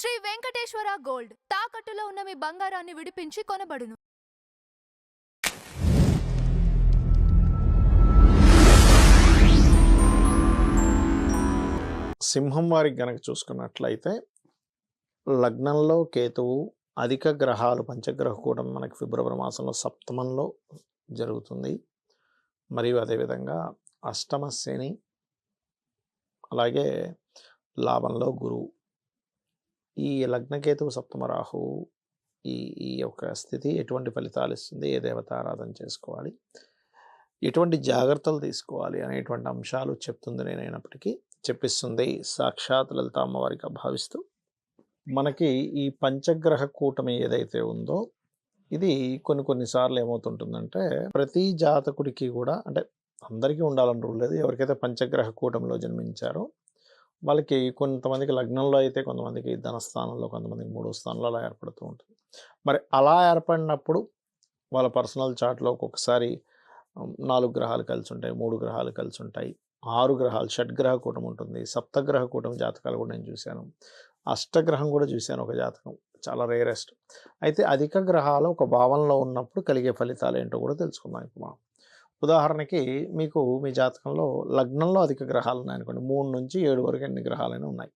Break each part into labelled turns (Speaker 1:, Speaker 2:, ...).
Speaker 1: Shri Venkateswara gold తాకట్టులో ఉన్న మీ బంగారాన్ని విడిపించి కొనబడును.
Speaker 2: సింహం వారికి గనక చూసుకున్నట్లయితే లగ్నంలో కేతువు, అధిక గ్రహాలు పంచగ్రహ కూటమి మనకి ఫిబ్రవరి మాసంలో సప్తమంలో జరుగుతుంది. మరియు అదేవిధంగా అష్టమ శని, అలాగే లాభంలో గురువు. ఈ లగ్నకేతువు సప్తమ రాహువు ఈ ఈ యొక్క స్థితి ఎటువంటి ఫలితాలు ఇస్తుంది, ఏ దేవత ఆరాధన చేసుకోవాలి, ఎటువంటి జాగ్రత్తలు తీసుకోవాలి అనేటువంటి అంశాలు చెప్తుంది. నేనైనప్పటికీ చెప్పిస్తుంది సాక్షాత్ లలిత అమ్మవారిగా భావిస్తూ, మనకి ఈ పంచగ్రహ కూటమి ఏదైతే ఉందో ఇది కొన్నిసార్లు ఏమవుతుంటుందంటే ప్రతి జాతకుడికి కూడా, అంటే అందరికీ ఉండాలని రూల్ లేదు, ఎవరికైతే పంచగ్రహ కూటమిలో జన్మించారో వాళ్ళకి కొంతమందికి లగ్నంలో అయితే, కొంతమందికి ధనస్థానంలో, కొంతమందికి మూడో స్థానంలో అలా ఏర్పడుతూ ఉంటుంది. మరి అలా ఏర్పడినప్పుడు వాళ్ళ పర్సనల్ చార్ట్లో ఒక్కొక్కసారి 4 గ్రహాలు కలిసి ఉంటాయి, 3 గ్రహాలు కలిసి ఉంటాయి, 6 గ్రహాలు, షడ్గ్రహ కూటమి ఉంటుంది, సప్తగ్రహ కూటమి జాతకాలు కూడా నేను చూశాను, అష్టగ్రహం కూడా చూశాను ఒక జాతకం, చాలా రేరెస్ట్. అయితే అధిక గ్రహాలు ఒక భావంలో ఉన్నప్పుడు కలిగే ఫలితాలు ఏంటో కూడా తెలుసుకుందాం ఇప్పుడు మనం. ఉదాహరణకి మీకు మీ జాతకంలో లగ్నంలో అధిక గ్రహాలు ఉన్నాయనుకోండి, 3 నుంచి 7 వరకు ఎన్ని గ్రహాలైనా ఉన్నాయి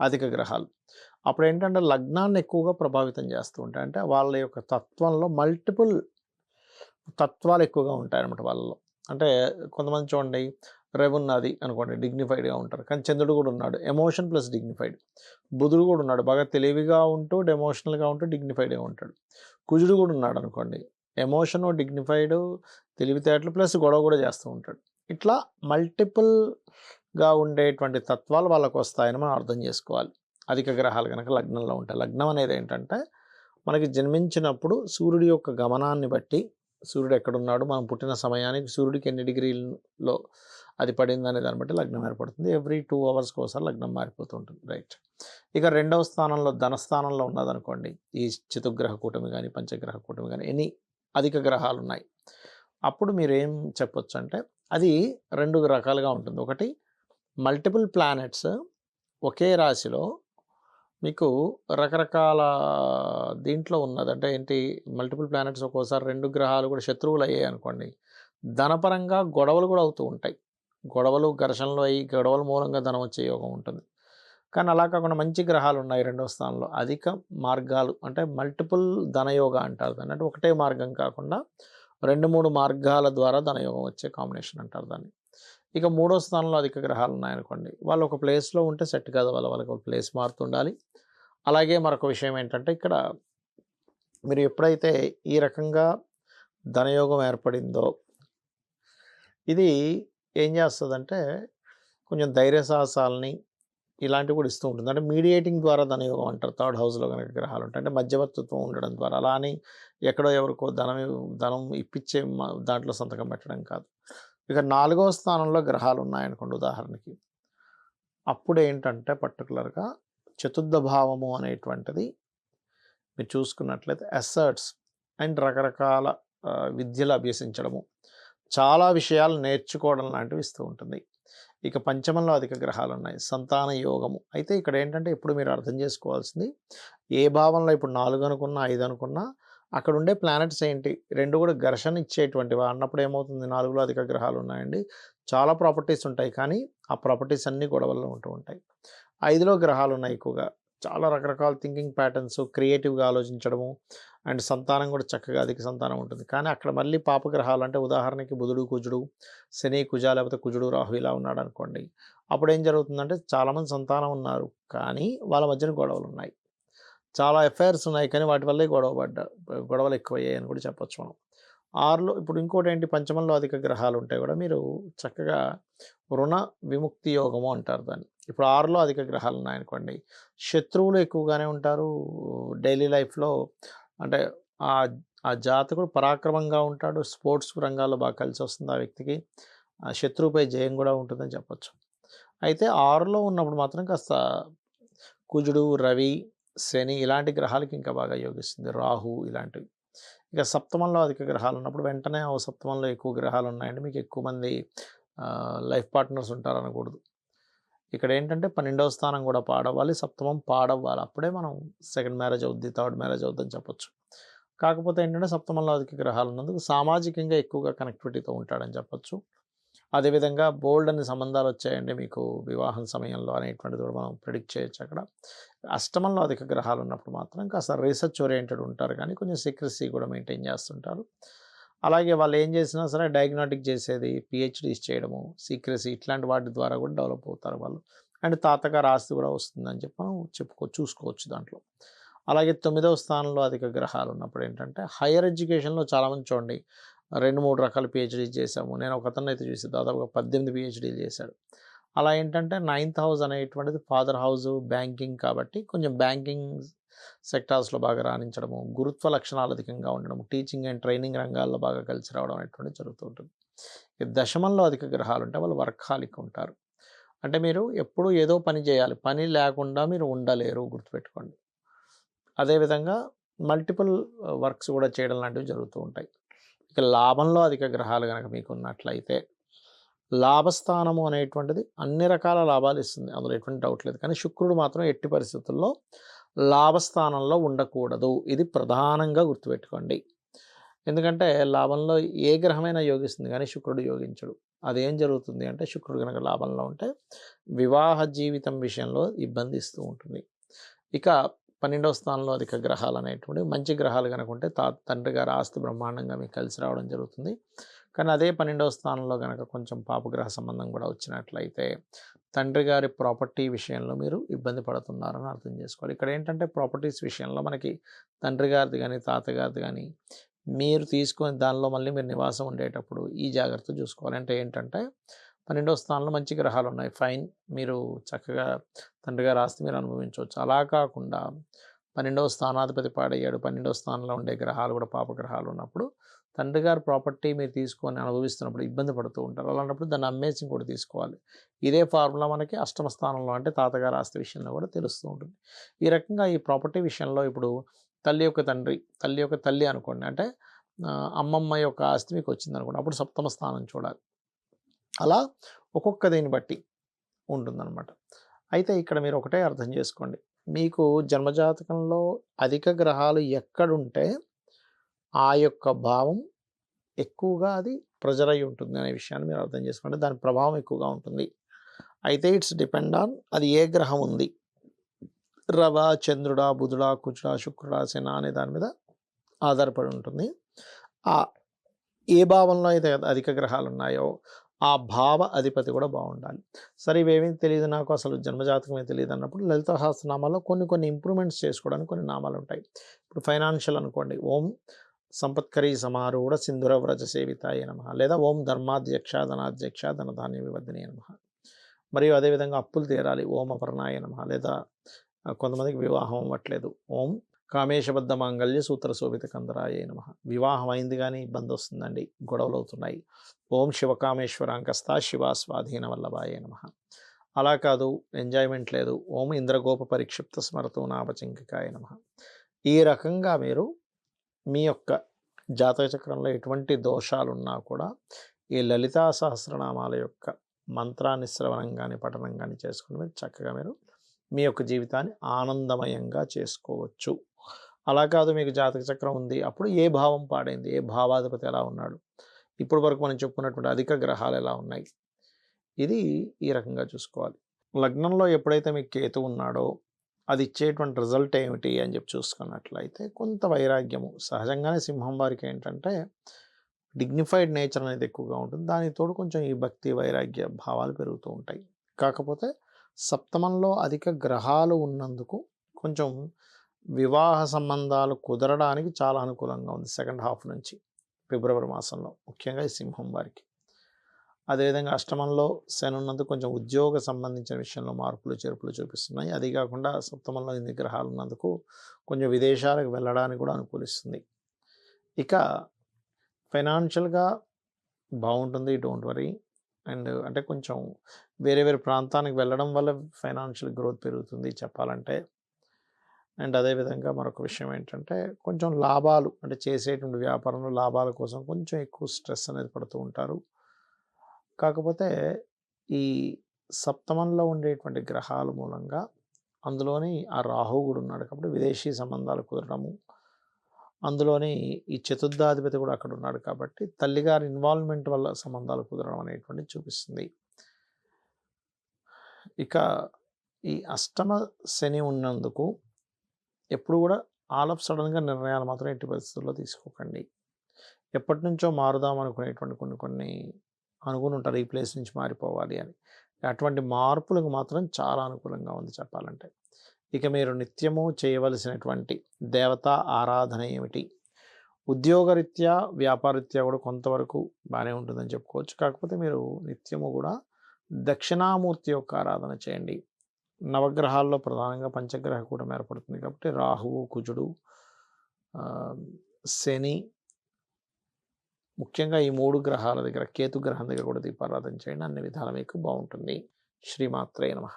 Speaker 2: అధిక గ్రహాలు. అప్పుడు ఏంటంటే లగ్నాన్ని ఎక్కువగా ప్రభావితం చేస్తూ ఉంటాయి. అంటే వాళ్ళ యొక్క తత్వంలో మల్టిపుల్ తత్వాలు ఎక్కువగా ఉంటాయన్నమాట వాళ్ళలో. అంటే కొంతమంది చూడండి, రవి ఉన్నది అనుకోండి, డిగ్నిఫైడ్గా ఉంటారు, కానీ చంద్రుడు కూడా ఉన్నాడు, ఎమోషన్ ప్లస్ డిగ్నిఫైడ్. బుధుడు కూడా ఉన్నాడు, బాగా తెలివిగా ఉంటూ ఎమోషనల్గా ఉంటూ డిగ్నిఫైడ్గా ఉంటాడు. కుజుడు కూడా ఉన్నాడు అనుకోండి, ఎమోషను, డిగ్నిఫైడ్, తెలివితేటలు ప్లస్ గొడవ కూడా చేస్తూ ఉంటాడు. ఇట్లా మల్టిపుల్గా ఉండేటువంటి తత్వాలు వాళ్ళకు వస్తాయని మనం అర్థం చేసుకోవాలి అధిక గ్రహాలు కనుక లగ్నంలో ఉంటాయి. లగ్నం అనేది ఏంటంటే మనకి జన్మించినప్పుడు సూర్యుడి యొక్క గమనాన్ని బట్టి, సూర్యుడు ఎక్కడున్నాడు, మనం పుట్టిన సమయానికి సూర్యుడికి ఎన్ని డిగ్రీల్లో అది పడింది అనే దాన్ని బట్టి లగ్నం ఏర్పడుతుంది. ఎవ్రీ 2 అవర్స్కి ఒకసారి లగ్నం మారిపోతూ ఉంటుంది. రైట్. ఇక రెండవ స్థానంలో ధనస్థానంలో ఉన్నదనుకోండి, ఈ చతుర్గ్రహ కూటమి కానీ పంచగ్రహ కూటమి కానీ ఎన్ని అధిక గ్రహాలు ఉన్నాయి, అప్పుడు మీరేం చెప్పొచ్చు అంటే అది 2 రకాలుగా ఉంటుంది. ఒకటి, మల్టిపుల్ ప్లానెట్స్ ఒకే రాశిలో మీకు రకరకాల దీంట్లో ఉన్నది. అంటే ఏంటి, మల్టిపుల్ ప్లానెట్స్ ఒక్కోసారి 2 గ్రహాలు కూడా శత్రువులు అయ్యాయి అనుకోండి, ధనపరంగా గొడవలు కూడా అవుతూ ఉంటాయి. గొడవలు, ఘర్షణలు అయ్యి గొడవల మూలంగా ధనం వచ్చే యోగం ఉంటుంది. కానీ అలా కాకుండా మంచి గ్రహాలు ఉన్నాయి రెండవ స్థానంలో, అధిక మార్గాలు, అంటే మల్టిపుల్ ధనయోగ అంటారు దాన్ని. అంటే ఒకటే మార్గం కాకుండా 2-3 మార్గాల ద్వారా ధనయోగం వచ్చే కాంబినేషన్ అంటారు దాన్ని. ఇక మూడో స్థానంలో అధిక గ్రహాలు ఉన్నాయనుకోండి, వాళ్ళు ఒక ప్లేస్లో ఉంటే సెట్ కాదు, వాళ్ళకి ఒక ప్లేస్ మారుతుండాలి. అలాగే మరొక విషయం ఏంటంటే, ఇక్కడ మీరు ఎప్పుడైతే ఈ రకంగా ధనయోగం ఏర్పడిందో ఇది ఏం చేస్తుందంటే కొంచెం ధైర్య సాహసాలని ఇలాంటివి కూడా ఇస్తూ ఉంటుంది. అంటే మీడియేటింగ్ ద్వారా ధనయోగం అంటారు. 3rd హౌస్లో కనుక గ్రహాలు ఉంటాయి, అంటే మధ్యవర్తిత్వం ఉండడం ద్వారా. అలా అని ఎక్కడో ఎవరికో ధనం ఇప్పించే దాంట్లో సంతకం పెట్టడం కాదు. ఇక 4వ స్థానంలో గ్రహాలు ఉన్నాయనుకోండి ఉదాహరణకి, అప్పుడు ఏంటంటే పర్టికులర్గా చతుర్థ భావము అనేటువంటిది మీరు చూసుకున్నట్లయితే అసర్ట్స్ అండ్ రకరకాల విద్యలు అభ్యసించడము, చాలా విషయాలు నేర్చుకోవడం లాంటివి ఇస్తూ ఉంటుంది. ఇక పంచమంలో అధిక గ్రహాలు ఉన్నాయి, సంతాన యోగము. అయితే ఇక్కడ ఏంటంటే ఇప్పుడు మీరు అర్థం చేసుకోవాల్సింది, ఏ భావంలో ఇప్పుడు 4 అనుకున్నా 5 అనుకున్నా అక్కడ ఉండే ప్లానెట్స్ ఏంటి, 2 కూడా ఘర్షణ ఇచ్చేటువంటివి అన్నప్పుడు ఏమవుతుంది, 4లో అధిక గ్రహాలు ఉన్నాయండి, చాలా ప్రాపర్టీస్ ఉంటాయి, కానీ ఆ ప్రాపర్టీస్ అన్నీ గొడవల్లో ఉంటూ ఉంటాయి. 5లో గ్రహాలు ఉన్నాయి ఎక్కువగా, చాలా రకరకాల థింకింగ్ ప్యాటర్న్స్, క్రియేటివ్గా ఆలోచించడము, అండ్ సంతానం కూడా చక్కగా అధిక సంతానం ఉంటుంది. కానీ అక్కడ మళ్ళీ పాపగ్రహాలు, అంటే ఉదాహరణకి బుధుడు, కుజుడు, శని, కుజ, లేకపోతే కుజుడు, రాహు ఇలా ఉన్నాడు అనుకోండి, అప్పుడు ఏం జరుగుతుందంటే చాలామంది సంతానం ఉన్నారు కానీ వాళ్ళ మధ్యన గొడవలు ఉన్నాయి, చాలా ఎఫైర్స్ ఉన్నాయి కానీ వాటి వల్లే గొడవలు ఎక్కువయ్యాయి అని కూడా చెప్పొచ్చు మనం. 6లో ఇప్పుడు ఇంకోటి ఏంటి, పంచమంలో అధిక గ్రహాలు ఉంటాయి కూడా మీరు చక్కగా రుణ విముక్తి యోగము అంటారు దాన్ని. ఇప్పుడు 6లో అధిక గ్రహాలు ఉన్నాయనుకోండి, శత్రువులు ఎక్కువగానే ఉంటారు డైలీ లైఫ్లో. అంటే ఆ జాతకుడు పరాక్రమంగా ఉంటాడు, స్పోర్ట్స్ రంగాల్లో బాగా కలిసి వస్తుంది ఆ వ్యక్తికి, ఆ శత్రువుపై జయం కూడా ఉంటుందని చెప్పొచ్చు. అయితే 6లో ఉన్నప్పుడు మాత్రం కాస్త కుజుడు, రవి, శని ఇలాంటి గ్రహాలకి ఇంకా బాగా యోగిస్తుంది, రాహు ఇలాంటివి. ఇక సప్తమంలో అధిక గ్రహాలు ఉన్నప్పుడు వెంటనే సప్తమంలో ఎక్కువ గ్రహాలు ఉన్నాయండి, మీకు ఎక్కువ మంది లైఫ్ పార్ట్నర్స్ ఉంటారు అనకూడదు. ఇక్కడ ఏంటంటే 12వ స్థానం కూడా పాడవ్వాలి, సప్తమం పాడవ్వాలి. అప్పుడే మనం సెకండ్ మ్యారేజ్ అవుద్ది, థర్డ్ మ్యారేజ్ అవుద్దని చెప్పొచ్చు. కాకపోతే ఏంటంటే సప్తమంలో అధిక గ్రహాలు ఉన్నందుకు సామాజికంగా ఎక్కువగా కనెక్టివిటీతో ఉంటాడని చెప్పొచ్చు. అదేవిధంగా బోల్డ్ అన్ని సంబంధాలు వచ్చాయండి మీకు వివాహం సమయంలో అనేటువంటిది కూడా మనం ప్రిడిక్ట్ చేయొచ్చు అక్కడ. అష్టమంలో అధిక గ్రహాలు ఉన్నప్పుడు మాత్రం కాస్త రీసెర్చ్ ఓరియంటెడ్ ఉంటారు కానీ కొంచెం సీక్రెసీ కూడా మెయింటైన్ చేస్తుంటారు. అలాగే వాళ్ళు ఏం చేసినా సరే డయాగ్నోటిక్ చేసేది, పిహెచ్డీస్ చేయడము, సీక్రెసీ ఇట్లాంటి వాటి ద్వారా కూడా డెవలప్ అవుతారు వాళ్ళు. అండ్ తాతగారు ఆస్తి కూడా వస్తుందని చెప్పి మనం చూసుకోవచ్చు దాంట్లో. అలాగే 9వ స్థానంలో అధిక గ్రహాలు ఉన్నప్పుడు ఏంటంటే హైయర్ ఎడ్యుకేషన్లో చాలామంది చూడండి 2-3 రకాల పిహెచ్డీస్ చేశాము. నేను ఒక అతన్ని అయితే చూసి దాదాపుగా 18 పిహెచ్డీలు చేశాడు. అలా ఏంటంటే 9th హౌస్ అనేటువంటిది ఫాదర్ హౌస్, బ్యాంకింగ్ కాబట్టి కొంచెం బ్యాంకింగ్ సెక్టార్స్లో బాగా రాణించడము, గురుత్వ లక్షణాలు అధికంగా ఉండడము, టీచింగ్ అండ్ ట్రైనింగ్ రంగాల్లో బాగా కలిసి రావడం అనేటువంటిది జరుగుతూ ఉంటుంది. దశమంలో అధిక గ్రహాలు ఉంటే వాళ్ళు వర్కాలిక్ ఉంటారు. అంటే మీరు ఎప్పుడూ ఏదో పని చేయాలి, పని లేకుండా మీరు ఉండలేరు, గుర్తుపెట్టుకోండి. అదేవిధంగా మల్టిపుల్ వర్క్స్ కూడా చేయడం లాంటివి జరుగుతూ ఉంటాయి. ఇక లాభంలో అధిక గ్రహాలు కనుక మీకు ఉన్నట్లయితే లాభస్థానము అనేటువంటిది అన్ని రకాల లాభాలు ఇస్తుంది, అందులో ఎటువంటి డౌట్ లేదు. కానీ శుక్రుడు మాత్రం ఎట్టి పరిస్థితుల్లో లాభస్థానంలో ఉండకూడదు, ఇది ప్రధానంగా గుర్తుపెట్టుకోండి. ఎందుకంటే లాభంలో ఏ గ్రహమైనా యోగిస్తుంది కానీ శుక్రుడు యోగించడు. అదేం జరుగుతుంది అంటే శుక్రుడు కనుక లాభంలో ఉంటే వివాహ జీవితం విషయంలో ఇబ్బంది ఇస్తూ ఉంటుంది. ఇక 12వ స్థానంలో అధిక గ్రహాలు అనేటువంటి మంచి గ్రహాలు కనుక ఉంటే తండ్రి గారి ఆస్తి బ్రహ్మాండంగా మీకు కలిసి రావడం జరుగుతుంది. కానీ అదే 12వ స్థానంలో కనుక కొంచెం పాపగ్రహ సంబంధం కూడా వచ్చినట్లయితే తండ్రి గారి ప్రాపర్టీ విషయంలో మీరు ఇబ్బంది పడుతున్నారని అర్థం చేసుకోవాలి. ఇక్కడ ఏంటంటే ప్రాపర్టీస్ విషయంలో మనకి తండ్రి గారిది కానీ తాతగారిది కానీ మీరు తీసుకొని దానిలో మళ్ళీ మీరు నివాసం ఉండేటప్పుడు ఈ జాగ్రత్త చూసుకోవాలి. అంటే ఏంటంటే 12వ స్థానంలో మంచి గ్రహాలు ఉన్నాయి, ఫైన్, మీరు చక్కగా తండ్రి గారి ఆస్తి మీరు అనుభవించవచ్చు. అలా కాకుండా 12వ స్థానాధిపతి పాడయ్యాడు, 12వ స్థానంలో ఉండే గ్రహాలు కూడా పాపగ్రహాలు ఉన్నప్పుడు తండ్రి గారి ప్రాపర్టీ మీరు తీసుకొని అనుభవిస్తున్నప్పుడు ఇబ్బంది పడుతూ ఉంటారు. అలాంటప్పుడు దాన్ని అమ్మేసి కూడా తీసుకోవాలి. ఇదే ఫార్ములా మనకి అష్టమ స్థానంలో అంటే తాతగారి ఆస్తి విషయంలో కూడా తెలుస్తూ ఉంటుంది. ఈ రకంగా ఈ ప్రాపర్టీ విషయంలో ఇప్పుడు తల్లి యొక్క తండ్రి, తల్లి యొక్క తల్లి అనుకోండి, అంటే అమ్మమ్మ యొక్క ఆస్తి మీకు వచ్చింది అనుకోండి, అప్పుడు సప్తమ స్థానం చూడాలి. అలా ఒక్కొక్క దీన్ని బట్టి ఉంటుందన్నమాట. అయితే ఇక్కడ మీరు ఒకటే అర్థం చేసుకోండి, మీకు జన్మజాతకంలో అధిక గ్రహాలు ఎక్కడుంటే ఆ యొక్క భావం ఎక్కువగా అది ప్రెజర్ అయి ఉంటుంది అనే విషయాన్ని మీరు అర్థం చేసుకోండి. దాని ప్రభావం ఎక్కువగా ఉంటుంది. అయితే ఇట్స్ డిపెండ్ ఆన్ అది ఏ గ్రహం ఉంది, రవ, చంద్రుడా, బుధుడా, కుజుడా, శుక్రుడా, శన అనే దాని మీద ఆధారపడి ఉంటుంది. ఏ భావంలో అయితే అధిక గ్రహాలు ఉన్నాయో ఆ భావ అధిపతి కూడా బాగుండాలి. సరే ఇవేమీ తెలియదు నాకు, అసలు జన్మజాతకమే తెలియదు అన్నప్పుడు లలిత సహస్రనామాల్లో కొన్ని ఇంప్రూవ్మెంట్స్ చేసుకోవడానికి కొన్ని నామాలు ఉంటాయి. ఇప్పుడు ఫైనాన్షియల్ అనుకోండి, ఓం సంపత్కరీ సమారూఢ సింధుర వ్రజ సేవితాయ నమః, లేదా ఓం ధర్మాధ్యక్ష ధనాధ్యక్ష ధనధాన్య వివర్ధిని నమః. మరియు అదేవిధంగా అప్పులు తీరాలి, ఓం అపర్ణాయ నమః. లేదా కొంతమందికి వివాహం అవ్వట్లేదు, ఓం కామేశబద్ధ మాంగళ్య సూత్ర శోభిత కందరాయ నమః. వివాహం అయింది కానీ ఇబ్బంది వస్తుందండి, గొడవలు అవుతున్నాయి, ఓం శివకామేశ్వరాంకస్త శివ స్వాధీన వల్లభాయ నమః. అలా కాదు, ఎంజాయ్మెంట్ లేదు, ఓం ఇంద్రగోప పరిక్షిప్త స్మరతో నాపచింకికాయ నమః. ఈ రకంగా మీరు మీ యొక్క జాతక చక్రంలో ఎటువంటి దోషాలున్నా కూడా ఈ లలితా సహస్రనామాల యొక్క మంత్రాన్ని శ్రవణం కానీ పఠనం కానీ చేసుకుని మీరు చక్కగా మీరు మీ యొక్క జీవితాన్ని ఆనందమయంగా చేసుకోవచ్చు. అలా కాదు, మీకు జాతక చక్రం ఉంది, అప్పుడు ఏ భావం పాడైంది, ఏ భావాధిపతి ఎలా ఉన్నాడు, ఇప్పుడు వరకు మనం చెప్పుకున్నటువంటి అధిక గ్రహాలు ఎలా ఉన్నాయి, ఇది ఈ రకంగా చూసుకోవాలి. లగ్నంలో ఎప్పుడైతే మీకు కేతు ఉన్నాడో అది ఇచ్చేటువంటి రిజల్ట్ ఏమిటి అని చెప్పి చూసుకున్నట్లయితే కొంత వైరాగ్యము. సహజంగానే సింహం వారికి ఏంటంటే డిగ్నిఫైడ్ నేచర్ అనేది ఎక్కువగా ఉంటుంది, దానికి తోడు కొంచెం ఈ భక్తి వైరాగ్య భావాలు పెరుగుతూ ఉంటాయి. కాకపోతే సప్తమంలో అధిక గ్రహాలు ఉన్నందుకు కొంచెం వివాహ సంబంధాలు కుదరడానికి చాలా అనుకూలంగా ఉంది సెకండ్ హాఫ్ నుంచి, ఫిబ్రవరి మాసంలో, ముఖ్యంగా ఈ సింహం వారికి. అదేవిధంగా అష్టమంలో శని ఉన్నందుకు కొంచెం ఉద్యోగ సంబంధించిన విషయంలో మార్పులు చేర్పులు చూపిస్తున్నాయి. అది కాకుండా సప్తమంలో 8 గ్రహాలు ఉన్నందుకు కొంచెం విదేశాలకు వెళ్ళడానికి కూడా అనుకూలిస్తుంది. ఇక ఫైనాన్షియల్గా బాగుంటుంది, డోంట్ వరీ. అండ్ అంటే కొంచెం వేరే ప్రాంతానికి వెళ్ళడం వల్ల ఫైనాన్షియల్ గ్రోత్ పెరుగుతుంది చెప్పాలంటే. అండ్ అదేవిధంగా మరొక విషయం ఏంటంటే కొంచెం లాభాలు, అంటే చేసేటువంటి వ్యాపారంలో లాభాల కోసం కొంచెం ఎక్కువ స్ట్రెస్ అనేది పడుతూ ఉంటారు. కాకపోతే ఈ సప్తమంలో ఉండేటువంటి గ్రహాల మూలంగా అందులోని ఆ రాహువు కూడా ఉన్నాడు కాబట్టి విదేశీ సంబంధాలు కుదరడము, అందులోని ఈ చతుర్థాధిపతి కూడా అక్కడ ఉన్నాడు కాబట్టి తల్లిగారి ఇన్వాల్వ్మెంట్ వల్ల సంబంధాలు కుదరడం అనేటువంటిది చూపిస్తుంది. ఇక ఈ అష్టమ శని ఉన్నందుకు ఎప్పుడు కూడా ఆల్ ఆఫ్ సడన్గా నిర్ణయాలు మాత్రం ఎట్టి పరిస్థితుల్లో తీసుకోకండి. ఎప్పటి నుంచో మారుదాం అనుకునేటువంటి కొన్ని అనుకుని ఉంటారు ఈ ప్లేస్ నుంచి మారిపోవాలి అని. అటువంటి మార్పులకు మాత్రం చాలా అనుకూలంగా ఉంది చెప్పాలంటే. ఇక మీరు నిత్యము చేయవలసినటువంటి దేవతా ఆరాధన ఏమిటి? ఉద్యోగరీత్యా వ్యాపారరీత్యా కూడా కొంతవరకు బాగానే ఉంటుందని చెప్పుకోవచ్చు. కాకపోతే మీరు నిత్యము కూడా దక్షిణామూర్తి యొక్క ఆరాధన చేయండి. నవగ్రహాల్లో ప్రధానంగా పంచగ్రహ కూటమి ఏర్పడుతుంది కాబట్టి రాహువు, కుజుడు, శని, ముఖ్యంగా ఈ 3 గ్రహాల దగ్గర కేతు గ్రహం దగ్గర కూడా దీపారాధన చేయండి. అన్ని విధాలా మీకు బాగుంటుంది. శ్రీమాత్రే నమః.